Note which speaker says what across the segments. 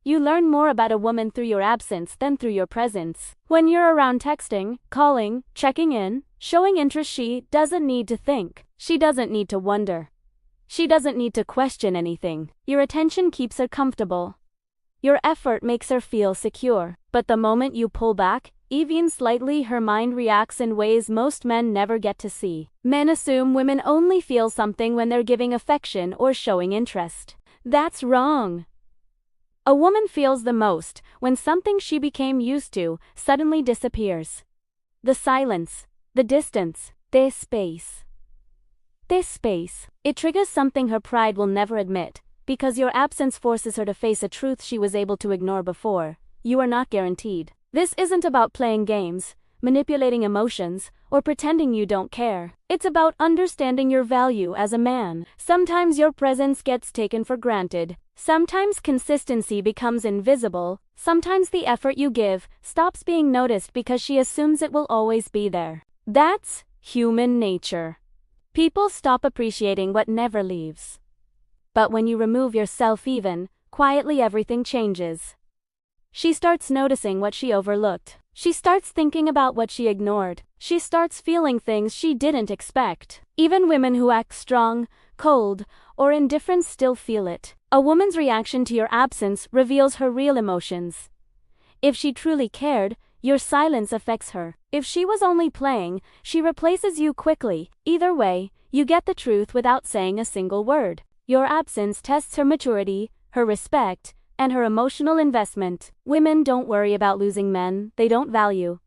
Speaker 1: You learn more about a woman through your absence than through your presence. When you're around texting, calling, checking in, showing interest, she doesn't need to think. She doesn't need to wonder. She doesn't need to question anything. Your attention keeps her comfortable. Your effort makes her feel secure. But the moment you pull back, even slightly, her mind reacts in ways most men never get to see. Men assume women only feel something when they're giving affection or showing interest. That's wrong. A woman feels the most when something she became used to suddenly disappears. The silence, the distance, this space. It triggers something her pride will never admit, because your absence forces her to face a truth she was able to ignore before. You are not guaranteed. This isn't about playing games, manipulating emotions, or pretending you don't care. It's about understanding your value as a man. Sometimes your presence gets taken for granted. Sometimes consistency becomes invisible. Sometimes the effort you give stops being noticed because she assumes it will always be there. That's human nature. People stop appreciating what never leaves. But when you remove yourself, even quietly, everything changes. She starts noticing what she overlooked. She starts thinking about what she ignored. She starts feeling things she didn't expect. Even women who act strong, cold, or indifferent still feel it. A woman's reaction to your absence reveals her real emotions. If she truly cared, your silence affects her. If she was only playing, she replaces you quickly. Either way, you get the truth without saying a single word. Your absence tests her maturity, her respect, and her emotional investment. Women don't worry about losing men they don't value.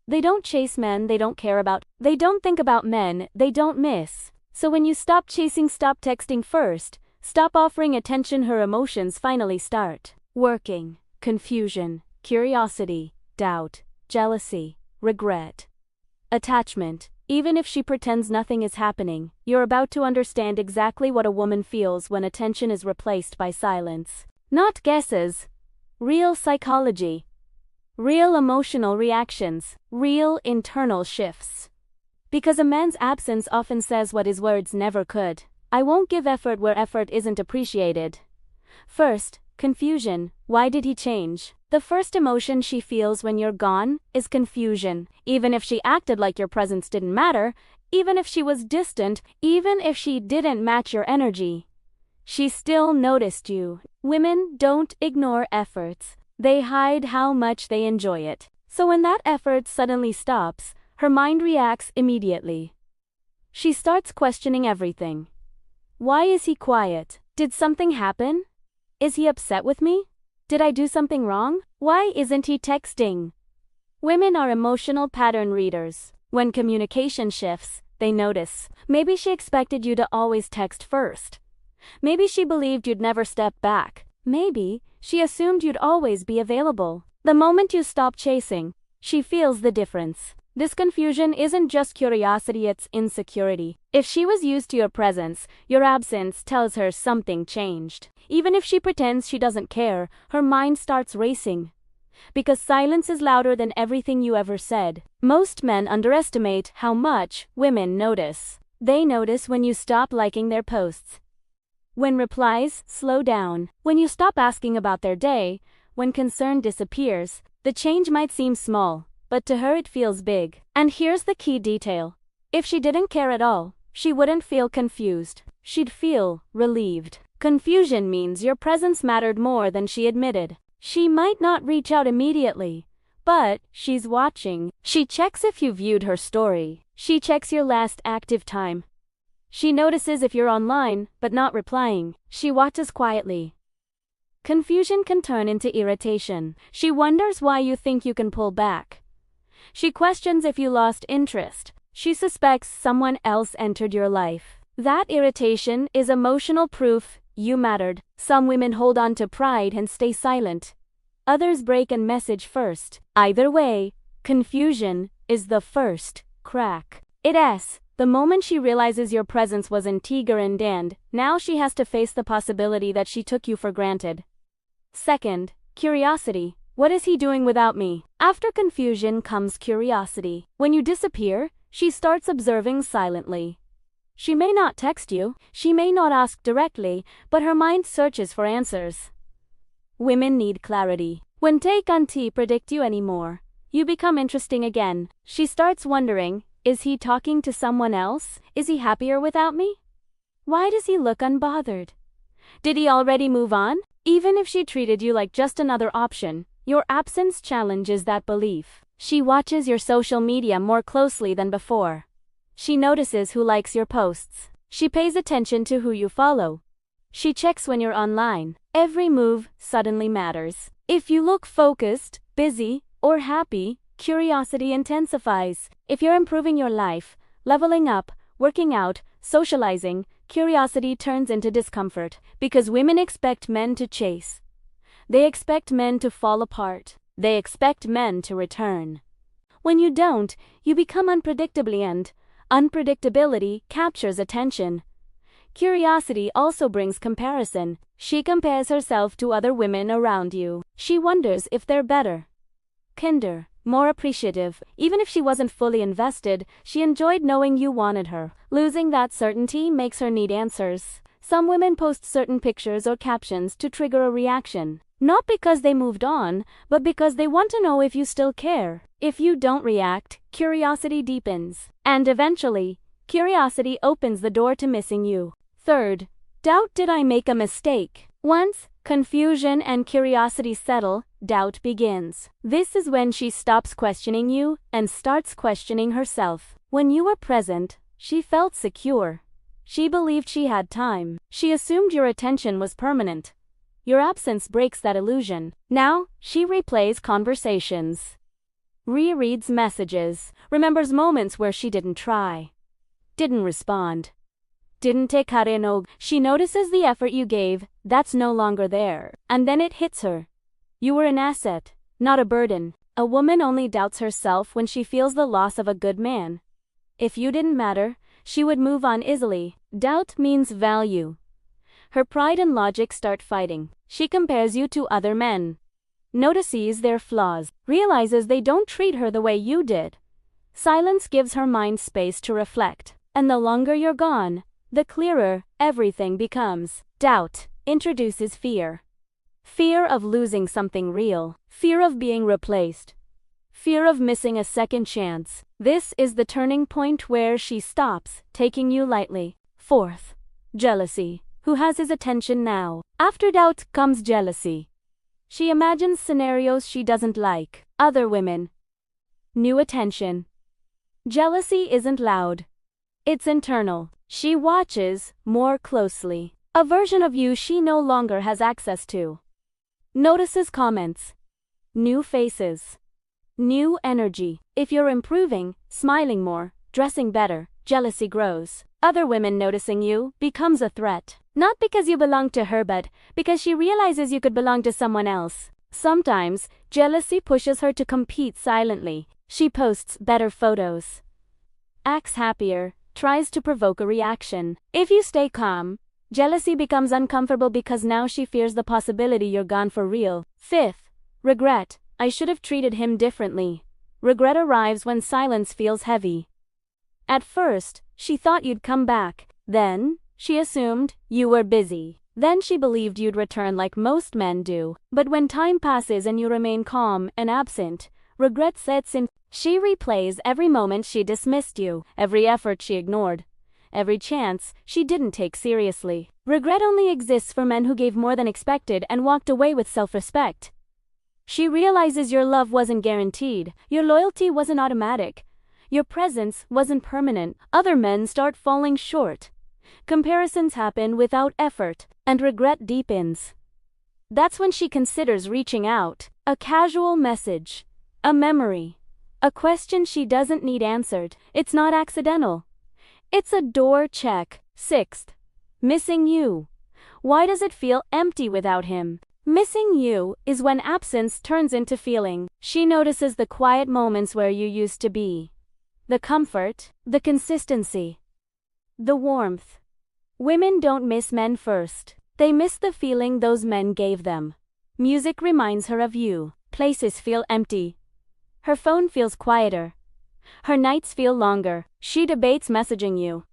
Speaker 1: They don't chase men they don't care about. They don't think about men they don't miss. So when you stop chasing, stop texting first, stop offering attention, her emotions finally start working. Confusion, curiosity, doubt, jealousy, regret, attachment. Even if she pretends nothing is happening, you're about to understand exactly what a woman feels when attention is replaced by silence. Not guesses. Real psychology. Real emotional reactions. Real internal shifts. Because a man's absence often says what his words never could. I won't give effort where effort isn't appreciated. First, confusion. Why did he change? The first emotion she feels when you're gone is confusion. Even if she acted like your presence didn't matter, even if she was distant, even if she didn't match your energy, she still noticed you. Women don't ignore efforts. They hide how much they enjoy it. So when that effort suddenly stops, her mind reacts immediately. She starts questioning everything. Why is he quiet? Did something happen? Is he upset with me? Did I do something wrong? Why isn't he texting? Women are emotional pattern readers. When communication shifts, they notice. Maybe she expected you to always text first. Maybe she believed you'd never step back. Maybe she assumed you'd always be available. The moment you stop chasing, she feels the difference. This confusion isn't just curiosity, it's insecurity. If she was used to your presence, your absence tells her something changed. Even if she pretends she doesn't care, her mind starts racing. Because silence is louder than everything you ever said. Most men underestimate how much women notice. They notice when you stop liking their posts, when replies slow down, when you stop asking about their day, when concern disappears. The change might seem small, but to her it feels big. And here's the key detail. If she didn't care at all, she wouldn't feel confused. She'd feel relieved. Confusion means your presence mattered more than she admitted. She might not reach out immediately, but she's watching. She checks if you viewed her story. She checks your last active time. She notices if you're online, but not replying. She watches quietly. Confusion can turn into irritation. She wonders why you think you can pull back. She questions if you lost interest. She suspects someone else entered your life. That irritation is emotional proof you mattered. Some women hold on to pride and stay silent. Others break and message first. Either way, confusion is the first crack. The moment she realizes your presence was integral and now she has to face the possibility that she took you for granted. Second, curiosity. What is he doing without me? After confusion comes curiosity. When you disappear, she starts observing silently. She may not text you, she may not ask directly, but her mind searches for answers. Women need clarity. When Tae can't predict you anymore, you become interesting again. She starts wondering, is he talking to someone else? Is he happier without me? Why does he look unbothered? Did he already move on? Even if she treated you like just another option, your absence challenges that belief. She watches your social media more closely than before. She notices who likes your posts. She pays attention to who you follow. She checks when you're online. Every move suddenly matters. If you look focused, busy, or happy, curiosity intensifies. If you're improving your life, leveling up, working out, socializing, curiosity turns into discomfort, because women expect men to chase. They expect men to fall apart. They expect men to return. When you don't, you become unpredictably, and unpredictability captures attention. Curiosity also brings comparison. She compares herself to other women around you. She wonders if they're better, kinder, more appreciative. Even if she wasn't fully invested, she enjoyed knowing you wanted her. Losing that certainty makes her need answers. Some women post certain pictures or captions to trigger a reaction. Not because they moved on, but because they want to know if you still care. If you don't react, curiosity deepens. And eventually, curiosity opens the door to missing you. Third, doubt. Did I make a mistake? Once confusion and curiosity settle, doubt begins. This is when she stops questioning you and starts questioning herself. When you were present, she felt secure. She believed she had time. She assumed your attention was permanent. Your absence breaks that illusion. Now, she replays conversations, rereads messages, remembers moments where she didn't try, didn't respond, didn't take harenog. She notices the effort you gave, that's no longer there. And then it hits her. You were an asset, not a burden. A woman only doubts herself when she feels the loss of a good man. If you didn't matter, she would move on easily. Doubt means value. Her pride and logic start fighting. She compares you to other men, notices their flaws, realizes they don't treat her the way you did. Silence gives her mind space to reflect. And the longer you're gone, the clearer everything becomes. Doubt introduces fear. Fear of losing something real. Fear of being replaced. Fear of missing a second chance. This is the turning point where she stops taking you lightly. Fourth, jealousy. Who has his attention now? After doubt comes jealousy. She imagines scenarios she doesn't like. Other women. New attention. Jealousy isn't loud. It's internal. She watches more closely. A version of you she no longer has access to. Notices comments. New faces. New energy. If you're improving, smiling more, dressing better, jealousy grows. Other women noticing you becomes a threat. Not because you belong to her, but because she realizes you could belong to someone else. Sometimes, jealousy pushes her to compete silently. She posts better photos, acts happier, tries to provoke a reaction. If you stay calm, jealousy becomes uncomfortable because now she fears the possibility you're gone for real. Fifth, regret. I should have treated him differently. Regret arrives when silence feels heavy. At first, she thought you'd come back. Then, she assumed you were busy. Then she believed you'd return like most men do. But when time passes and you remain calm and absent, regret sets in. She replays every moment she dismissed you, every effort she ignored, every chance she didn't take seriously. Regret only exists for men who gave more than expected and walked away with self-respect. She realizes your love wasn't guaranteed, your loyalty wasn't automatic, your presence wasn't permanent. Other men start falling short. Comparisons happen without effort, and regret deepens. That's when she considers reaching out. A casual message, a memory, a question she doesn't need answered. It's not accidental. It's a door check. Sixth, missing you. Why does it feel empty without him? Missing you is when absence turns into feeling. She notices the quiet moments where you used to be. The comfort, the consistency, the warmth. Women don't miss men first. They miss the feeling those men gave them. Music reminds her of you. Places feel empty. Her phone feels quieter. Her nights feel longer. She debates messaging you,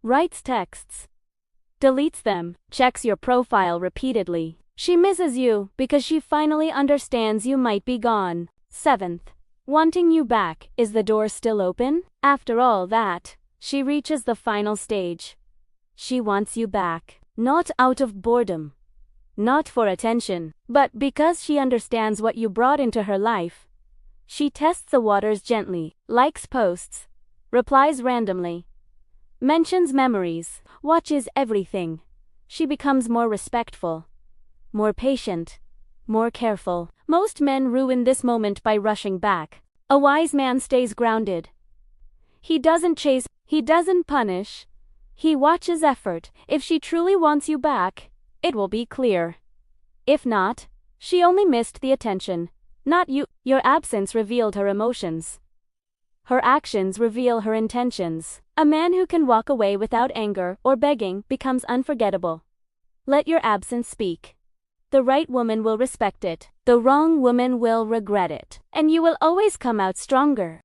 Speaker 1: writes texts, deletes them, checks your profile repeatedly. She misses you because she finally understands you might be gone. 7th. Wanting you back. Is the door still open? After all that, she reaches the final stage. She wants you back. Not out of boredom. Not for attention. But because she understands what you brought into her life. She tests the waters gently, likes posts, replies randomly, mentions memories, watches everything. She becomes more respectful, more patient, more careful. Most men ruin this moment by rushing back. A wise man stays grounded. He doesn't chase, he doesn't punish. He watches effort. If she truly wants you back, it will be clear. If not, she only missed the attention, not you. Your absence revealed her emotions. Her actions reveal her intentions. A man who can walk away without anger or begging becomes unforgettable. Let your absence speak. The right woman will respect it. The wrong woman will regret it. And you will always come out stronger.